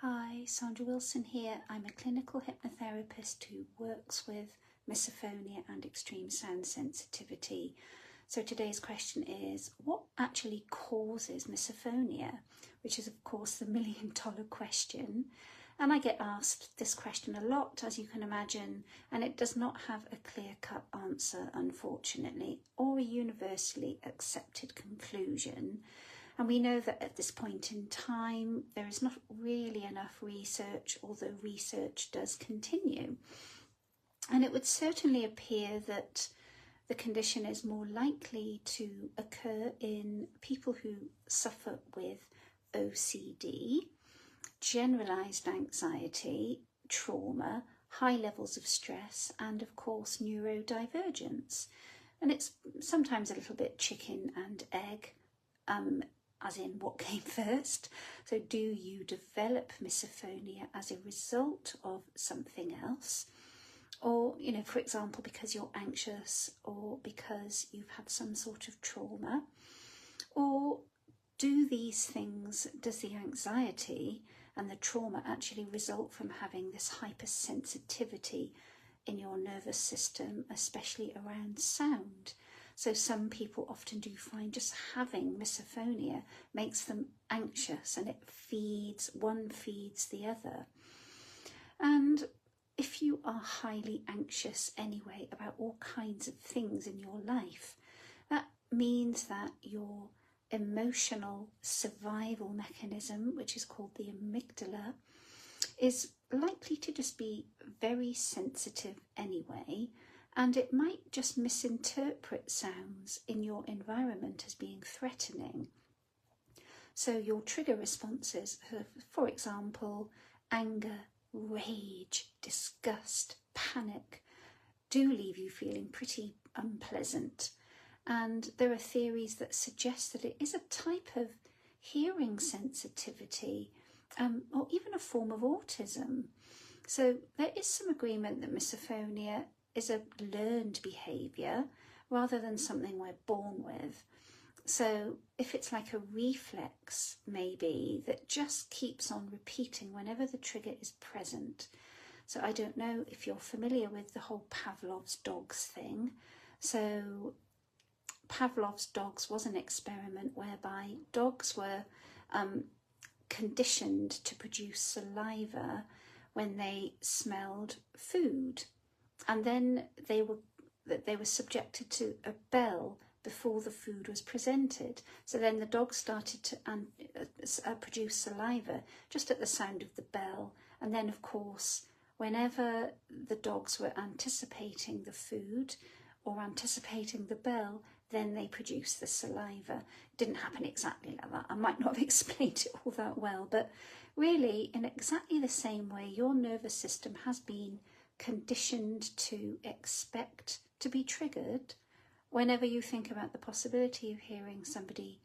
Hi, Sandra Wilson here. I'm a clinical hypnotherapist who works with misophonia and extreme sound sensitivity. So today's question is, what actually causes misophonia? Which is of course the million-dollar question. And I get asked this question a lot, as you can imagine, and it does not have a clear-cut answer, unfortunately, or a universally accepted conclusion. And we know that at this point in time, there is not really enough research, although research does continue. And it would certainly appear that the condition is more likely to occur in people who suffer with OCD, generalized anxiety, trauma, high levels of stress, and of course neurodivergence. And it's sometimes a little bit chicken and egg, as in what came first. So do you develop misophonia as a result of something else? Or, for example, because you're anxious or because you've had some sort of trauma? Or does the anxiety and the trauma actually result from having this hypersensitivity in your nervous system, especially around sound? So some people often do find just having misophonia makes them anxious, and one feeds the other. And if you are highly anxious anyway about all kinds of things in your life, that means that your emotional survival mechanism, which is called the amygdala, is likely to just be very sensitive anyway, and it might just misinterpret sounds in your environment as being threatening. So your trigger responses, for example, anger, rage, disgust, panic, do leave you feeling pretty unpleasant. And there are theories that suggest that it is a type of hearing sensitivity, or even a form of autism. So there is some agreement that misophonia is a learned behaviour rather than something we're born with. So if it's like a reflex, maybe, that just keeps on repeating whenever the trigger is present. So I don't know if you're familiar with the whole Pavlov's dogs thing. So Pavlov's dogs was an experiment whereby dogs were conditioned to produce saliva when they smelled food. And then they were subjected to a bell before the food was presented. So then the dog started to produce saliva just at the sound of the bell. And then, of course, whenever the dogs were anticipating the food or anticipating the bell, then they produced the saliva. It didn't happen exactly like that. I might not have explained it all that well, but really, in exactly the same way, your nervous system has been conditioned to expect to be triggered whenever you think about the possibility of hearing somebody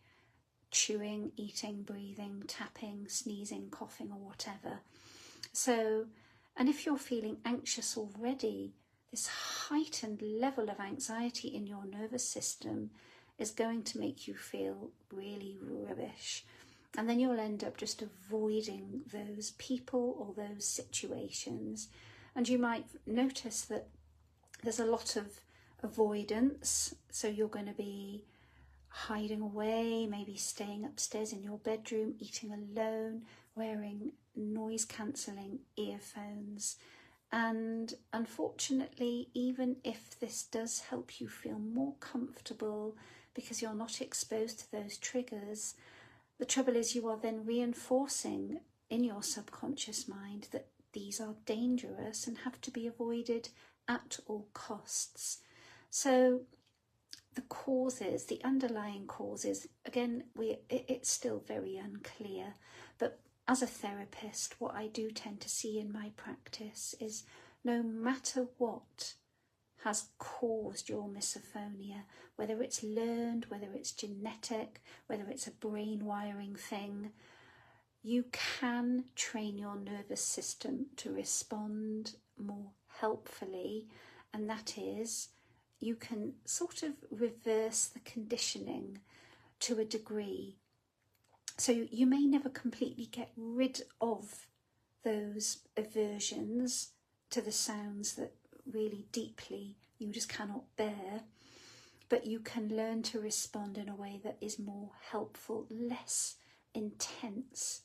chewing, eating, breathing, tapping, sneezing, coughing, or whatever. So, and if you're feeling anxious already, this heightened level of anxiety in your nervous system is going to make you feel really rubbish. And then you'll end up just avoiding those people or those situations. And you might notice that there's a lot of avoidance. So you're going to be hiding away, maybe staying upstairs in your bedroom, eating alone, wearing noise-cancelling earphones. And unfortunately, even if this does help you feel more comfortable because you're not exposed to those triggers, the trouble is you are then reinforcing in your subconscious mind that these are dangerous and have to be avoided at all costs. So the underlying causes, again, it's still very unclear. But as a therapist, what I do tend to see in my practice is no matter what has caused your misophonia, whether it's learned, whether it's genetic, whether it's a brain wiring thing, you can train your nervous system to respond more helpfully, and that is, you can sort of reverse the conditioning to a degree. So you may never completely get rid of those aversions to the sounds that really deeply you just cannot bear, but you can learn to respond in a way that is more helpful, less intense,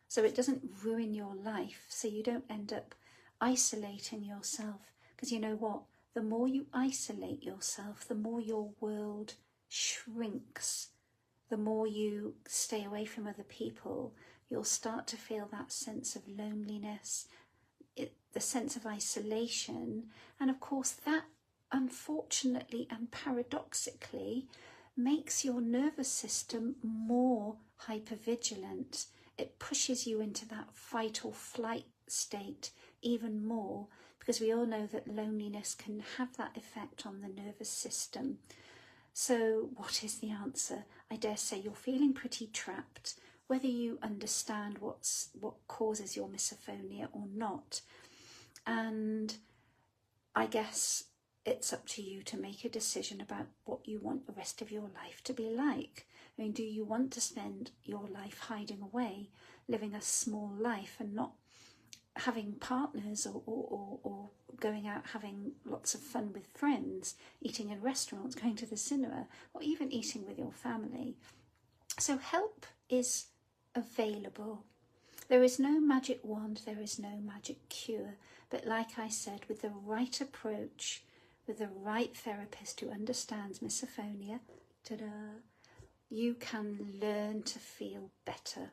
so it doesn't ruin your life, so you don't end up isolating yourself. Because you know what? The more you isolate yourself, the more your world shrinks. The more you stay away from other people, you'll start to feel that sense of loneliness, the sense of isolation. And of course, that unfortunately and paradoxically makes your nervous system more hypervigilant. It pushes you into that fight or flight state even more, because we all know that loneliness can have that effect on the nervous system. So what is the answer? I dare say you're feeling pretty trapped, whether you understand what causes your misophonia or not. And I guess it's up to you to make a decision about what you want the rest of your life to be like. I mean, do you want to spend your life hiding away, living a small life and not having partners or going out having lots of fun with friends, eating in restaurants, going to the cinema, or even eating with your family? So help is available. There is no magic wand, there is no magic cure, but like I said, with the right approach, with the right therapist who understands misophonia, you can learn to feel better.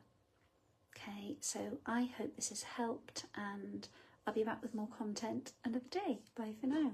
Okay, so I hope this has helped, and I'll be back with more content another day. Bye for now.